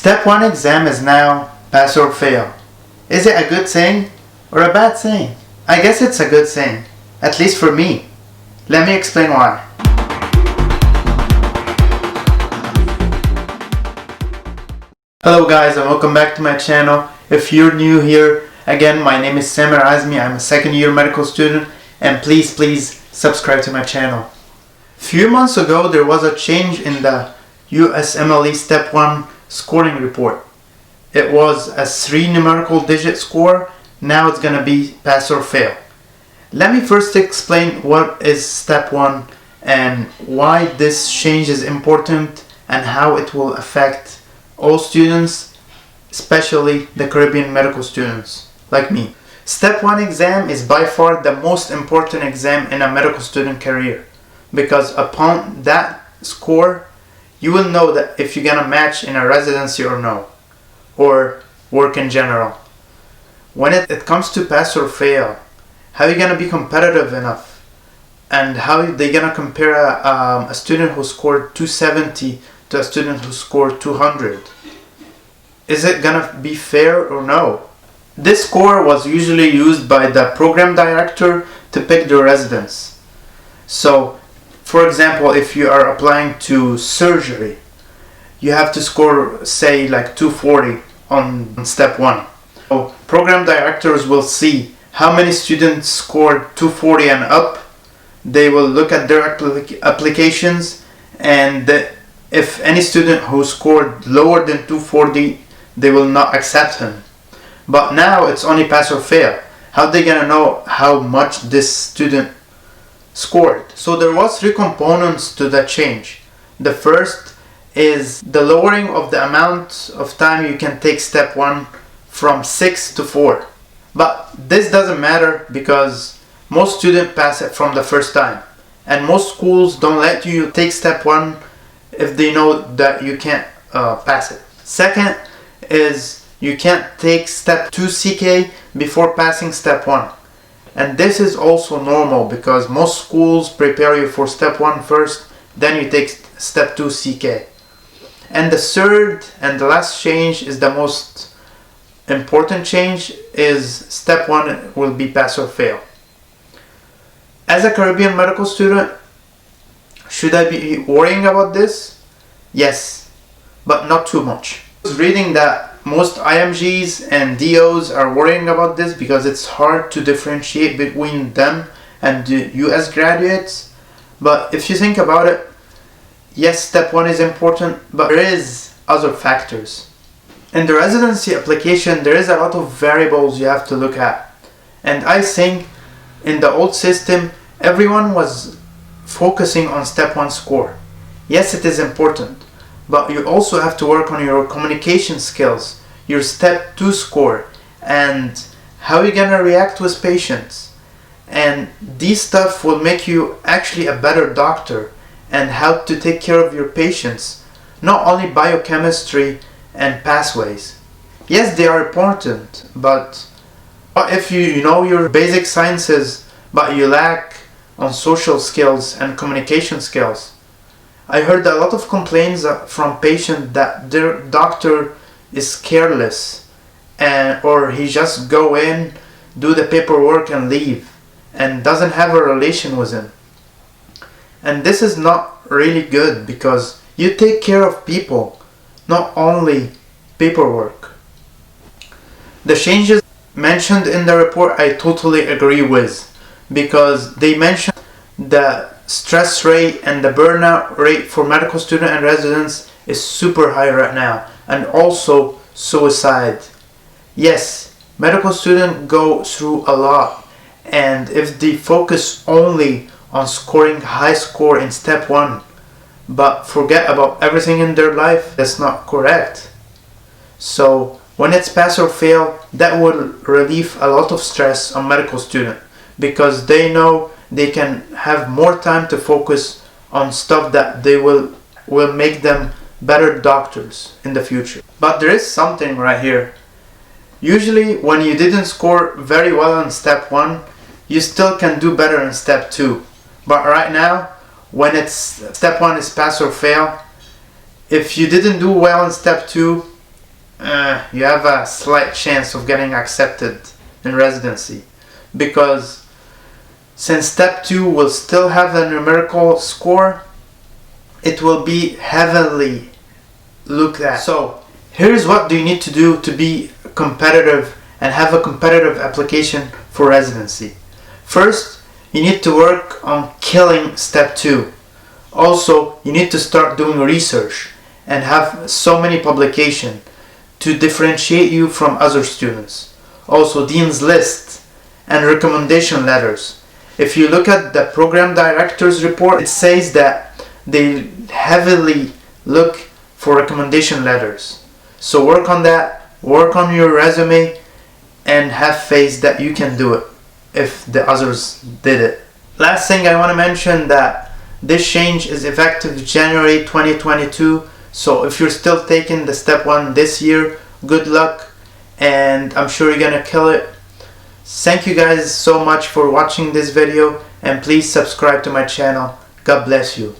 Step 1 exam is now pass or fail. Is it a good thing or a bad thing? I guess it's a good thing, at least for me. Let me explain why. Hello guys and welcome back to my channel. If you're new here, again my name is Azmy. I'm a second year medical student and please subscribe to my channel. Few months ago there was a change in the USMLE Step 1 scoring report. It was a 3 numerical digit score. Now it's gonna be pass or fail. Let me first explain what is Step 1 and why this change is important and how it will affect all students, especially the Caribbean medical students like me. Step 1 exam is by far the most important exam in a medical student career, because upon that score you will know that if you're gonna match in a residency or no, or work in general. When it comes to pass or fail, how are you gonna be competitive enough, and how are they gonna compare a student who scored 270 to a student who scored 200? Is it gonna be fair or no? This score was usually used by the program director to pick the residents. So for example, if you are applying to surgery, you have to score say like 240 on Step 1. So program directors will see how many students scored 240 and up. They will look at their applications, and if any student who scored lower than 240, they will not accept him. But now it's only pass or fail. How are they gonna know how much this student scored? So there was 3 components to that change. The first is the lowering of the amount of time you can take Step 1 from 6 to 4. But this doesn't matter because most students pass it from the first time, and most schools don't let you take Step 1 if they know that you can't pass it. Second is you can't take Step 2 CK before passing Step 1. And this is also normal because most schools prepare you for Step 1 first, then you take Step 2 CK. And the third and the last change is the most important change, is Step 1 will be pass or fail. As a Caribbean medical student, should I be worrying about this? Yes, but not too much. I was reading that most IMGs and DOs are worrying about this because it's hard to differentiate between them and the US graduates. But if you think about it, yes, Step 1 is important, but there is other factors. In the residency application, there is a lot of variables you have to look at. And I think in the old system, everyone was focusing on Step 1 score. Yes, it is important, but you also have to work on your communication skills, your Step 2 score, and how you're gonna react with patients. And these stuff will make you actually a better doctor and help to take care of your patients, not only biochemistry and pathways. Yes, they are important, but if you know your basic sciences but you lack on social skills and communication skills. I heard a lot of complaints from patients that their doctor is careless, or he just go in, do the paperwork and leave, and doesn't have a relation with him. And this is not really good because you take care of people, not only paperwork. The changes mentioned in the report I totally agree with, because they mentioned the stress rate and the burnout rate for medical students and residents is super high right now, and also suicide. Yes, medical students go through a lot, and if they focus only on scoring high score in Step 1 but forget about everything in their life, that's not correct. So when it's pass or fail, that will relieve a lot of stress on medical students, because they know they can have more time to focus on stuff that they will make them better doctors in the future. But there is something right here. Usually when you didn't score very well in Step 1, you still can do better in Step 2. But right now, when it's Step 1 is pass or fail, if you didn't do well in Step 2, you have a slight chance of getting accepted in residency, because since step 2 will still have a numerical score, it will be heavily looked at. So here's what do you need to do to be competitive and have a competitive application for residency. First, you need to work on killing step 2. Also, you need to start doing research and have so many publications to differentiate you from other students. Also, Dean's List and recommendation letters. If you look at the program director's report, it says that they heavily look for recommendation letters. So work on that, work on your resume, and have faith that you can do it if the others did it. Last thing I want to mention, that this change is effective January 2022. So if you're still taking the step 1 this year, good luck, and I'm sure you're gonna kill it. Thank you guys so much for watching this video, and please subscribe to my channel. God bless you.